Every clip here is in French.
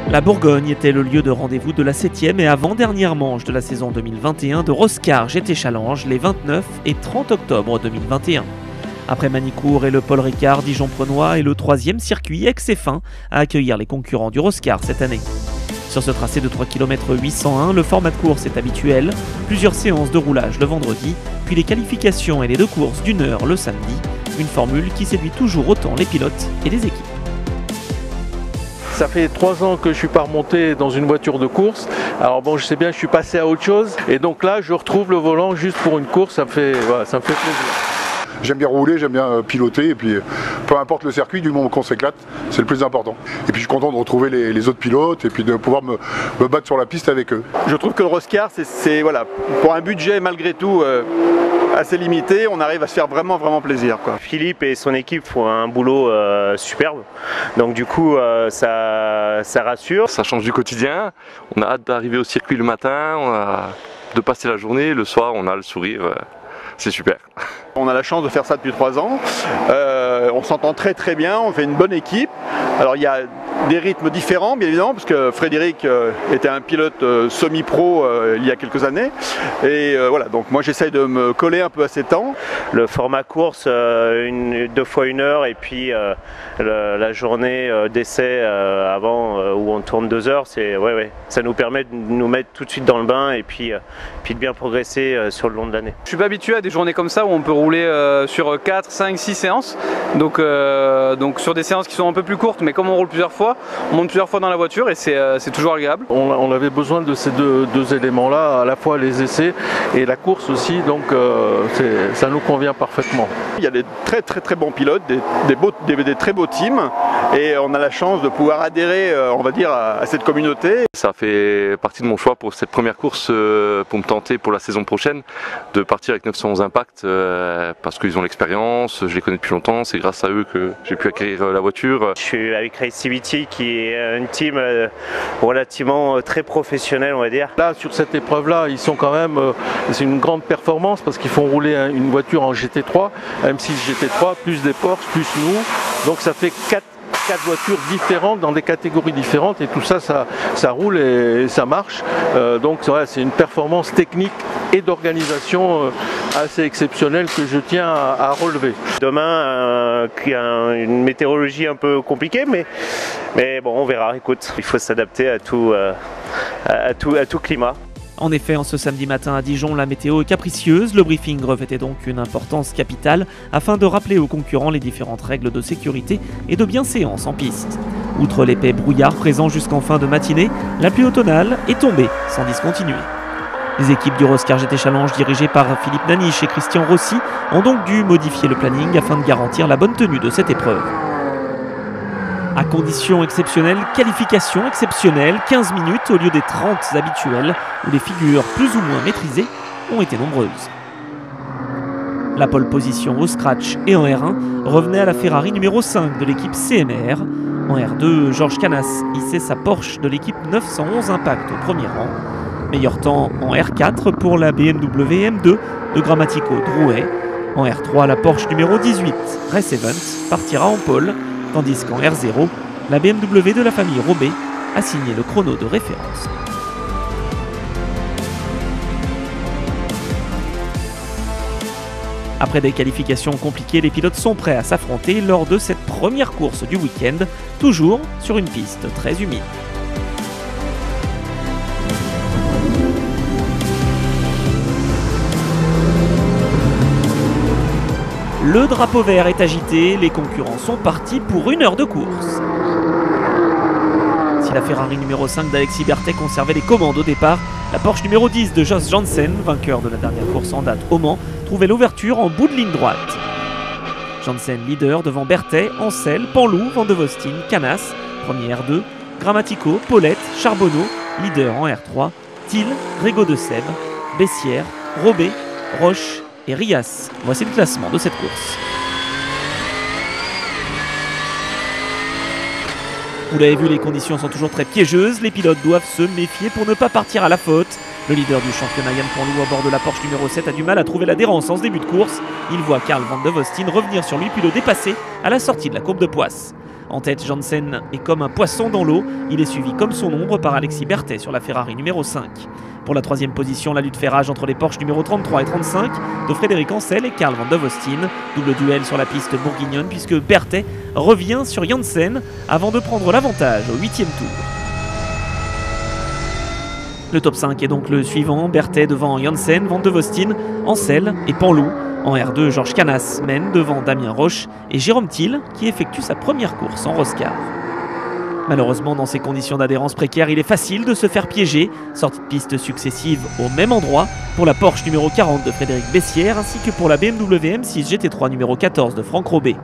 La Bourgogne était le lieu de rendez-vous de la 7e et avant-dernière manche de la saison 2021 de Roscar GT Challenge les 29 et 30 octobre 2021. Après Manicourt et le Paul Ricard, Dijon-Prenois est le 3e circuit ex-F1 à accueillir les concurrents du Roscar cette année. Sur ce tracé de 3 km 801, le format de course est habituel, plusieurs séances de roulage le vendredi, puis les qualifications et les 2 courses d'1 heure le samedi, une formule qui séduit toujours autant les pilotes et les équipes. Ça fait 3 ans que je suis pas remonté dans une voiture de course. Alors bon, je sais bien, je suis passé à autre chose. Et donc là, je retrouve le volant juste pour une course, ça me fait plaisir. J'aime bien rouler, j'aime bien piloter, et puis peu importe le circuit, du moment qu'on s'éclate, c'est le plus important. Et puis je suis content de retrouver les autres pilotes et puis de pouvoir me battre sur la piste avec eux. Je trouve que le Roscar, c'est voilà, pour un budget malgré tout assez limité, on arrive à se faire vraiment plaisir, quoi. Philippe et son équipe font un boulot superbe, donc du coup ça rassure. Ça change du quotidien, on a hâte d'arriver au circuit le matin, de passer la journée, le soir on a le sourire, c'est super. On a la chance de faire ça depuis 3 ans, on s'entend très bien, on fait une bonne équipe. Alors il y a des rythmes différents bien évidemment, parce que Frédéric était un pilote semi-pro il y a quelques années. Et voilà, donc moi j'essaye de me coller un peu à ces temps. Le format course, 2 fois 1 heure, et puis la journée d'essai avant où on tourne 2 heures, ça nous permet de nous mettre tout de suite dans le bain et puis de bien progresser sur le long de l'année. Je suis pas habitué à des journées comme ça où on peut rouler sur 4, 5, 6 séances. Donc sur des séances qui sont un peu plus courtes, mais comme on roule plusieurs fois, on monte plusieurs fois dans la voiture et c'est toujours agréable. On avait besoin de ces deux éléments-là, à la fois les essais et la course aussi, donc ça nous convient parfaitement. Il y a des très bons pilotes, des très beaux teams, et on a la chance de pouvoir adhérer, on va dire, à cette communauté. Ça fait partie de mon choix pour cette première course, pour me tenter pour la saison prochaine, de partir avec 911 Impact, parce qu'ils ont l'expérience, je les connais depuis longtemps, c'est grâce à eux que j'ai pu acquérir la voiture. Je suis avec Racivity qui est une team relativement très professionnelle, on va dire. Là, sur cette épreuve-là, ils sont quand même, c'est une grande performance parce qu'ils font rouler une voiture en GT3, M6 GT3, plus des Porsche, plus nous, donc ça fait 4 voitures différentes dans des catégories différentes, et tout ça, ça roule et ça marche. Donc c'est une performance technique et d'organisation assez exceptionnelle que je tiens à relever. Demain, une météorologie un peu compliquée, mais bon, on verra. Écoute, il faut s'adapter à tout climat. En effet, en ce samedi matin à Dijon, la météo est capricieuse. Le briefing revêtait donc une importance capitale afin de rappeler aux concurrents les différentes règles de sécurité et de bienséance en piste. Outre l'épais brouillard présent jusqu'en fin de matinée, la pluie automnale est tombée sans discontinuer. Les équipes du Roscar GT Challenge dirigées par Philippe Naniche et Christian Rossi ont donc dû modifier le planning afin de garantir la bonne tenue de cette épreuve. À conditions exceptionnelles, qualification exceptionnelle, 15 minutes au lieu des 30 habituelles, où les figures plus ou moins maîtrisées ont été nombreuses. La pole position au scratch et en R1 revenait à la Ferrari numéro 5 de l'équipe CMR. En R2, Georges Canas hissait sa Porsche de l'équipe 911 Impact au premier rang. Meilleur temps en R4 pour la BMW M2 de Grammatico Drouet. En R3, la Porsche numéro 18, Race Event, partira en pole, tandis qu'en R0, la BMW de la famille Robé a signé le chrono de référence. Après des qualifications compliquées, les pilotes sont prêts à s'affronter lors de cette première course du week-end, toujours sur une piste très humide. Le drapeau vert est agité, les concurrents sont partis pour 1 heure de course. Si la Ferrari numéro 5 d'Alexis Berthet conservait les commandes au départ, la Porsche numéro 10 de Jos Janssen, vainqueur de la dernière course en date au Mans, trouvait l'ouverture en bout de ligne droite. Janssen leader devant Berthet, Ancel, Panlou, Van de Vostine, Canas, premier R2, Grammatico, Paulette, Charbonneau, leader en R3, Thiel, Régaud de Seb, Bessières, Robé, Roche et Rias. Voici le classement de cette course. Vous l'avez vu, les conditions sont toujours très piégeuses. Les pilotes doivent se méfier pour ne pas partir à la faute. Le leader du championnat Yann Panlou à bord de la Porsche numéro 7 a du mal à trouver l'adhérence en ce début de course. Il voit Karl Van de Vostine revenir sur lui puis le dépasser à la sortie de la courbe de Poisse. En tête, Janssen est comme un poisson dans l'eau. Il est suivi comme son ombre par Alexis Berthet sur la Ferrari numéro 5. Pour la troisième position, la lutte fait rage entre les Porsche numéro 33 et 35 de Frédéric Ancel et Karl van der Vosstin. Double duel sur la piste bourguignonne puisque Berthet revient sur Janssen avant de prendre l'avantage au 8e tour. Le top 5 est donc le suivant, Berthet devant Janssen, van der Vosstin, Ancel et Panlou. En R2, Georges Canas mène devant Damien Roche et Jérôme Thiel qui effectue sa première course en Roscar. Malheureusement, dans ces conditions d'adhérence précaires, il est facile de se faire piéger. Sorties de pistes successives au même endroit pour la Porsche numéro 40 de Frédéric Bessières ainsi que pour la BMW M6 GT3 numéro 14 de Franck Robet.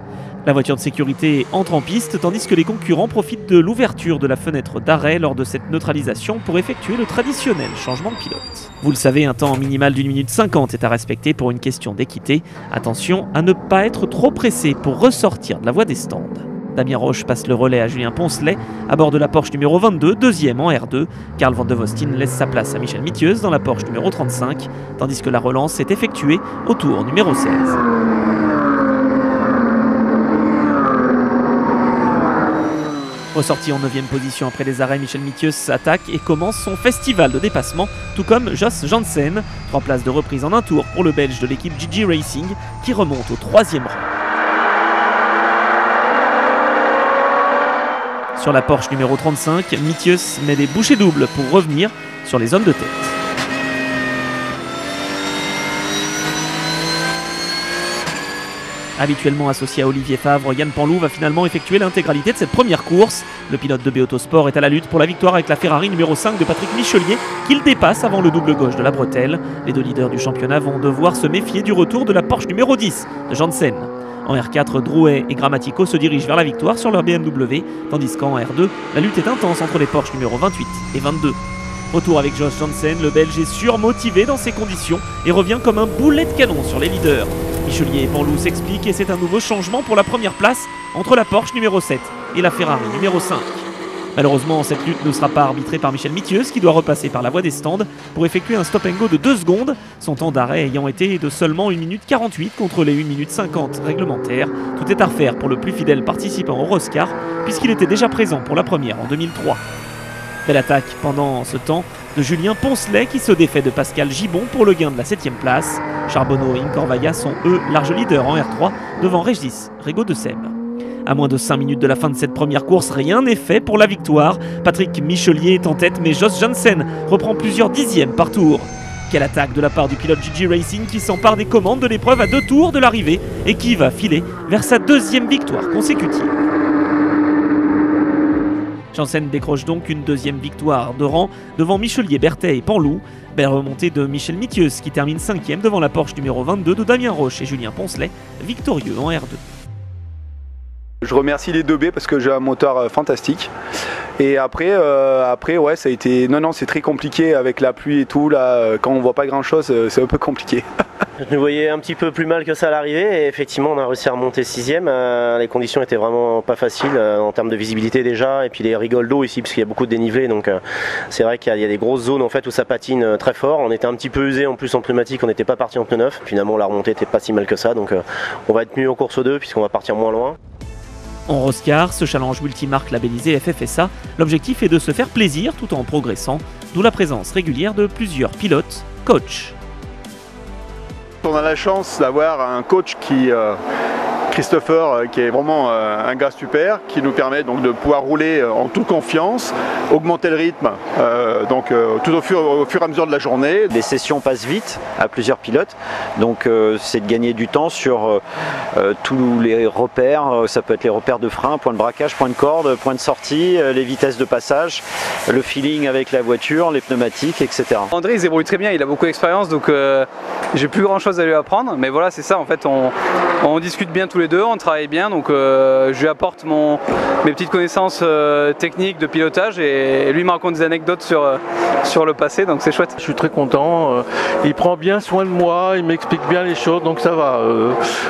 La voiture de sécurité entre en piste tandis que les concurrents profitent de l'ouverture de la fenêtre d'arrêt lors de cette neutralisation pour effectuer le traditionnel changement de pilote. Vous le savez, un temps minimal d'1 minute 50 est à respecter pour une question d'équité. Attention à ne pas être trop pressé pour ressortir de la voie des stands. Damien Roche passe le relais à Julien Poncelet à bord de la Porsche numéro 22, deuxième en R2. Karl van der Vosstin laisse sa place à Michel Mitieuse dans la Porsche numéro 35, tandis que la relance est effectuée au tour numéro 16. Ressorti en 9e position après les arrêts, Michel Mitieuse s'attaque et commence son festival de dépassement, tout comme Jos Janssen. 3 places de reprise en un tour pour le Belge de l'équipe GG Racing qui remonte au 3e rang. Sur la Porsche numéro 35, Mitieuse met des bouchées doubles pour revenir sur les hommes de tête. Habituellement associé à Olivier Favre, Yann Panlou va finalement effectuer l'intégralité de cette première course. Le pilote de B-Autosport est à la lutte pour la victoire avec la Ferrari numéro 5 de Patrick Michelier qu'il dépasse avant le double gauche de la bretelle. Les deux leaders du championnat vont devoir se méfier du retour de la Porsche numéro 10 de Janssen. En R4, Drouet et Grammatico se dirigent vers la victoire sur leur BMW, tandis qu'en R2, la lutte est intense entre les Porsche numéro 28 et 22. Retour avec Jos Janssen, le Belge est surmotivé dans ces conditions et revient comme un boulet de canon sur les leaders. Michelier et Panlou s'expliquent et c'est un nouveau changement pour la première place entre la Porsche numéro 7 et la Ferrari numéro 5. Malheureusement, cette lutte ne sera pas arbitrée par Michel Mitieuse qui doit repasser par la voie des stands pour effectuer un stop and go de 2 secondes, son temps d'arrêt ayant été de seulement 1 minute 48 contre les 1 minute 50 réglementaires. Tout est à refaire pour le plus fidèle participant au Roscar puisqu'il était déjà présent pour la première en 2003. Belle attaque pendant ce temps de Julien Poncelet qui se défait de Pascal Gibon pour le gain de la 7e place. Charbonneau et Incorvaya sont eux larges leaders en R3 devant Régis Rigaud de Seb. À moins de 5 minutes de la fin de cette première course, rien n'est fait pour la victoire. Patrick Michelier est en tête mais Jos Janssen reprend plusieurs dixièmes par tour. Quelle attaque de la part du pilote GG Racing qui s'empare des commandes de l'épreuve à 2 tours de l'arrivée et qui va filer vers sa 2e victoire consécutive. Janssen décroche donc une 2e victoire de rang devant Michelier, Berthet et Panlou. Belle remontée de Michel Mitieuse qui termine 5e devant la Porsche numéro 22 de Damien Roche et Julien Poncelet, victorieux en R2. Je remercie les 2B parce que j'ai un moteur fantastique. Et après ouais, ça a été... Non, c'est très compliqué avec la pluie et tout. Là, quand on voit pas grand chose, c'est un peu compliqué. Je me voyais un petit peu plus mal que ça à l'arrivée et effectivement on a réussi à remonter 6e. Les conditions étaient vraiment pas faciles en termes de visibilité déjà et puis les rigoles d'eau ici parce qu'il y a beaucoup de dénivelé donc c'est vrai qu'il y a des grosses zones en fait où ça patine très fort. On était un petit peu usé en plus en pneumatique, on n'était pas parti en pneu neuf. Finalement la remontée n'était pas si mal que ça donc on va être mieux en course 2 puisqu'on va partir moins loin. En Roscar, ce challenge multimarque labellisé FFSA, l'objectif est de se faire plaisir tout en progressant, d'où la présence régulière de plusieurs pilotes, coachs. On a la chance d'avoir un coach Christopher, qui est vraiment un gars super, qui nous permet donc de pouvoir rouler en toute confiance, augmenter le rythme tout au fur et à mesure de la journée. Les sessions passent vite à plusieurs pilotes, donc c'est de gagner du temps sur tous les repères. Ça peut être les repères de frein, point de braquage, point de corde, point de sortie, les vitesses de passage, le feeling avec la voiture, les pneumatiques, etc. André il se débrouille très bien, il a beaucoup d'expérience donc j'ai plus grand chose à lui apprendre, mais voilà c'est ça en fait, on discute bien tous les deux, on travaille bien donc je lui apporte mes petites connaissances techniques de pilotage et lui me raconte des anecdotes sur le passé donc c'est chouette. Je suis très content, il prend bien soin de moi, il m'explique bien les choses donc ça va,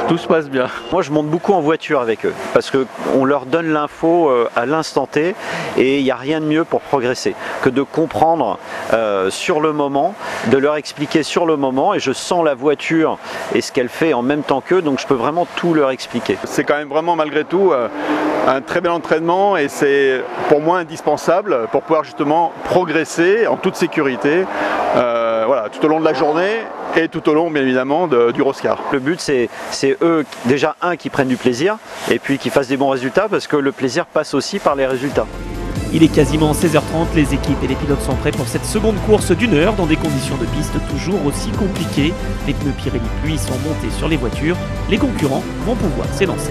tout se passe bien. Moi je monte beaucoup en voiture avec eux parce qu'on leur donne l'info à l'instant T et il n'y a rien de mieux pour progresser que de comprendre sur le moment, de leur expliquer sur le moment et je sens la voiture et ce qu'elle fait en même temps qu'eux donc je peux vraiment tout leur expliquer. expliquer. C'est quand même vraiment malgré tout un très bel entraînement et c'est pour moi indispensable pour pouvoir justement progresser en toute sécurité voilà, tout au long de la journée et tout au long bien évidemment du Roscar. Le but c'est eux déjà qui prennent du plaisir et puis qui fassent des bons résultats parce que le plaisir passe aussi par les résultats. Il est quasiment 16h30, les équipes et les pilotes sont prêts pour cette seconde course d'une heure dans des conditions de piste toujours aussi compliquées. Les pneus Pirelli pluie sont montés sur les voitures, les concurrents vont pouvoir s'élancer.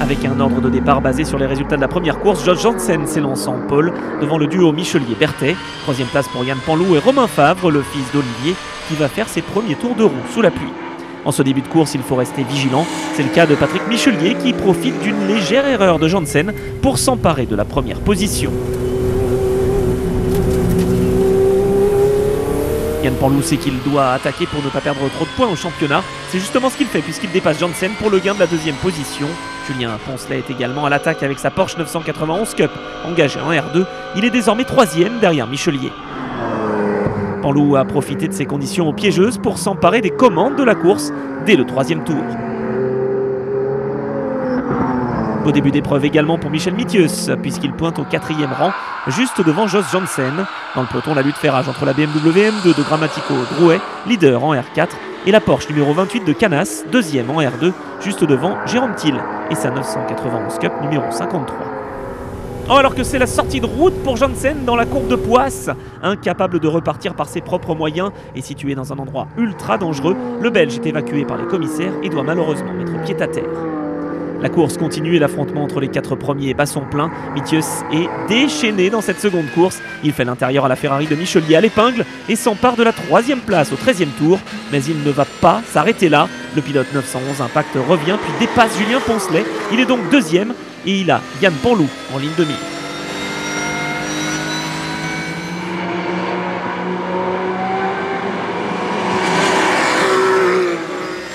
Avec un ordre de départ basé sur les résultats de la première course, Josh Janssen s'élance en pole devant le duo Michelier-Berthet. Troisième place pour Yann Panlou et Romain Favre, le fils d'Olivier, qui va faire ses premiers tours de roue sous la pluie. En ce début de course, il faut rester vigilant. C'est le cas de Patrick Michelier qui profite d'une légère erreur de Janssen pour s'emparer de la première position. Yann Panlou sait qu'il doit attaquer pour ne pas perdre trop de points au championnat. C'est justement ce qu'il fait puisqu'il dépasse Janssen pour le gain de la deuxième position. Julien Poncelet est également à l'attaque avec sa Porsche 991 Cup. Engagé en R2, il est désormais troisième derrière Michelier. Panlou a profité de ces conditions piégeuses pour s'emparer des commandes de la course dès le troisième tour. Au début d'épreuve également pour Michel Mithius, puisqu'il pointe au 4e rang, juste devant Josh Janssen. Dans le peloton, la lutte fait rage entre la BMW M2 de Grammatico Drouet, leader en R4, et la Porsche numéro 28 de Canas, deuxième en R2, juste devant Jérôme Thiel et sa 991 Cup numéro 53. Oh, alors que c'est la sortie de route pour Janssen dans la courbe de Poisse. Incapable de repartir par ses propres moyens et situé dans un endroit ultra dangereux, le Belge est évacué par les commissaires et doit malheureusement mettre pied à terre. La course continue et l'affrontement entre les 4 premiers bat son plein. Mithius est déchaîné dans cette seconde course. Il fait l'intérieur à la Ferrari de Michelier à l'épingle et s'empare de la 3e place au 13e tour. Mais il ne va pas s'arrêter là. Le pilote 911 Impact revient puis dépasse Julien Poncelet. Il est donc deuxième et il a Yann Panlou en ligne de mire.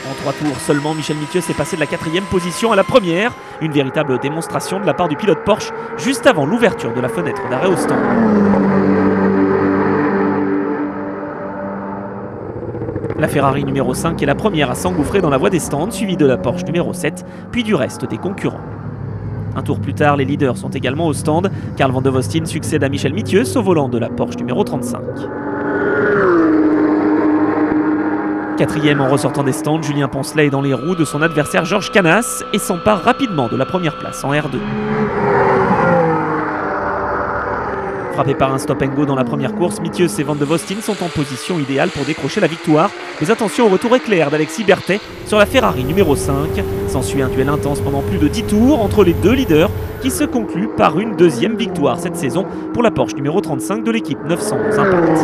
En 3 tours seulement, Michel Mithius est passé de la 4e position à la première. Une véritable démonstration de la part du pilote Porsche juste avant l'ouverture de la fenêtre d'arrêt au stand. La Ferrari numéro 5 est la première à s'engouffrer dans la voie des stands, suivie de la Porsche numéro 7, puis du reste des concurrents. Un tour plus tard, les leaders sont également au stand. Carl Van de Vostin succède à Michel Mithius au volant de la Porsche numéro 35. 4e en ressortant des stands, Julien Poncelet est dans les roues de son adversaire Georges Canas et s'empare rapidement de la première place en R2. Frappé par un stop and go dans la première course, Mithius et Van de Vostin sont en position idéale pour décrocher la victoire. Mais attention au retour éclair d'Alexis Berthet sur la Ferrari numéro 5. S'ensuit un duel intense pendant plus de 10 tours entre les deux leaders qui se conclut par une deuxième victoire cette saison pour la Porsche numéro 35 de l'équipe 911 Impact.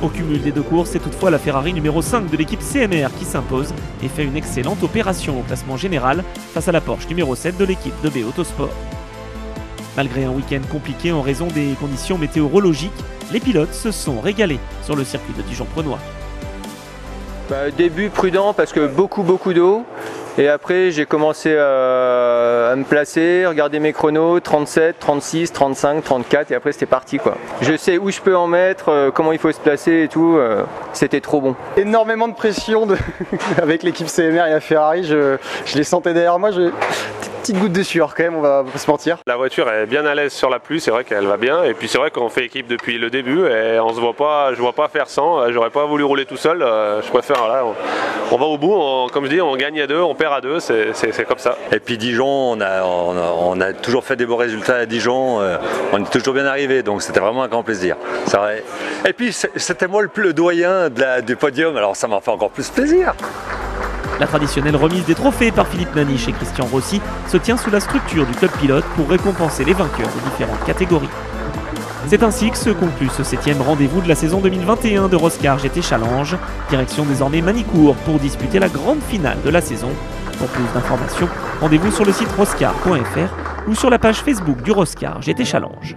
Au cumul des deux courses, c'est toutefois la Ferrari numéro 5 de l'équipe CMR qui s'impose et fait une excellente opération au classement général face à la Porsche numéro 7 de l'équipe de B Autosport. Malgré un week-end compliqué en raison des conditions météorologiques, les pilotes se sont régalés sur le circuit de Dijon-Prenois. Début prudent parce que beaucoup d'eau. Et après j'ai commencé à me placer, regarder mes chronos, 37, 36, 35, 34 et après c'était parti quoi. Je sais où je peux en mettre, comment il faut se placer et tout, c'était trop bon. Énormément de pression avec l'équipe CMR et la Ferrari, je les sentais derrière moi. Petite goutte de sueur quand même, on va pas se mentir. La voiture est bien à l'aise sur la pluie, c'est vrai qu'elle va bien et puis c'est vrai qu'on fait équipe depuis le début et on se voit pas, je vois pas faire sans, j'aurais pas voulu rouler tout seul, je préfère là, on va au bout, comme je dis, on gagne à deux, on perd à deux, c'est comme ça. Et puis Dijon, on a toujours fait des beaux résultats à Dijon, on est toujours bien arrivé, donc c'était vraiment un grand plaisir. C'est vrai. Et puis c'était moi le doyen du podium, alors ça m'a fait encore plus plaisir. La traditionnelle remise des trophées par Philippe Naniche et Christian Rossi se tient sous la structure du club pilote pour récompenser les vainqueurs de différentes catégories. C'est ainsi que se conclut ce 7e rendez-vous de la saison 2021 de Roscar GT Challenge. Direction désormais Manicourt pour disputer la grande finale de la saison. Pour plus d'informations, rendez-vous sur le site roscar.fr ou sur la page Facebook du Roscar GT Challenge.